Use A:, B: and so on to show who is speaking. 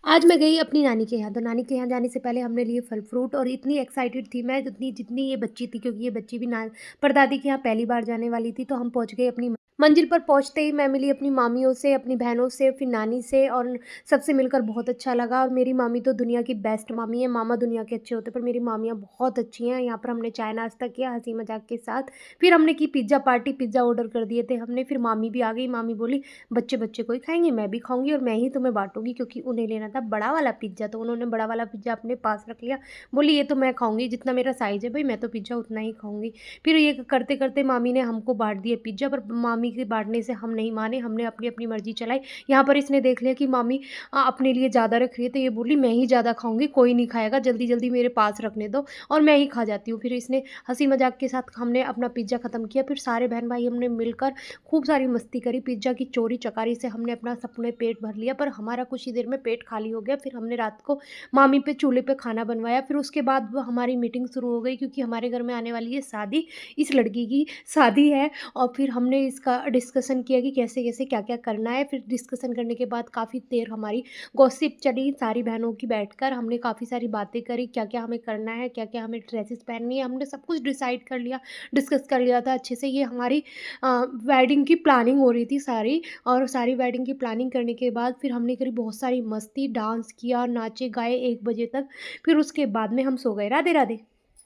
A: आज मैं गई अपनी नानी के यहाँ, तो नानी के यहाँ जाने से पहले हमने लिए फल-फ्रूट और इतनी एक्साइटेड थी मैं जितनी जितनी ये बच्ची थी, क्योंकि ये बच्ची भी ना परदादी के यहाँ पहली बार जाने वाली थी। तो हम पहुँच गए अपनी मंजिल पर। पहुँचते ही मैं मिली अपनी मामियों से, अपनी बहनों से, फिर नानी से, और सबसे मिलकर बहुत अच्छा लगा। और मेरी मामी तो दुनिया की बेस्ट मामी है, मामा दुनिया के अच्छे होते हैं, पर मेरी मामियाँ बहुत अच्छी हैं। यहाँ पर हमने चाय-नाश्ता किया हँसी-मज़ाक के साथ। फिर हमने की पिज़्ज़ा पार्टी, पिज़्ज़ा ऑर्डर कर दिए थे हमने। फिर मामी भी आ गई, मामी बोली, "बच्चे-बच्चे को ही खाएँगे, मैं भी खाऊँगी और मैं ही तुम्हें बाँटूँगी", क्योंकि उन्हें लेना था बड़ा वाला पिज़्ज़ा, तो उन्होंने बड़ा वाला पिज़्ज़ा अपने पास रख लिया। बोली, "ये तो मैं खाऊँगी, जितना मेरा साइज़ है भई, मैं तो पिज़्ज़ा उतना ही खाऊँगी।" फिर ये करते-करते मामी ने हमको बाँट दिए पिज़्ज़ा, पर मामी के बाँटने से हम नहीं माने, हमने अपनी-अपनी मर्ज़ी चलाई। यहाँ पर इसने देख लिया कि मामी अपने लिए ज़्यादा रख रही है, तो ये बोली, "मैं ही ज़्यादा खाऊँगी, कोई नहीं खाएगा, जल्दी-जल्दी मेरे पास रखने दो और मैं ही खा जाती हूँ।" फिर इसने हँसी-मज़ाक के साथ हमने अपना पिज़्ज़ा ख़त्म किया। फिर सारे बहन-भाई हमने मिलकर खूब सारी मस्ती करी, पिज़्ज़ा की चोरी-चकारी से हमने अपना सबने पेट भर लिया, पर हमारा कुछ ही देर में पेट खाली हो गया। फिर हमने रात को मामी पे चूल्हे पे खाना बनवाया। फिर उसके बाद वो हमारी मीटिंग शुरू हो गई, क्योंकि हमारे घर में आने वाली है शादी, इस लड़की की शादी है। और फिर हमने इसका डिस्कशन किया कि कैसे-कैसे, क्या-क्या करना है। फिर डिस्कशन करने के बाद काफ़ी देर हमारी गॉसिप चली सारी बहनों की बैठकर। हमने काफ़ी सारी बातें करी, क्या-क्या हमें करना है, क्या-क्या हमें ड्रेसेस पहननी है, हमने सब कुछ डिसाइड कर लिया, डिस्कस कर लिया था अच्छे से। ये हमारी अ, वेडिंग की प्लानिंग हो रही थी सारी। और सारी वेडिंग की प्लानिंग करने के बाद फिर हमने करी बहुत सारी मस्ती, डांस किया, नाचे गाए 1 बजे तक। फिर उसके बाद में हम सो गए। राधे, राधे।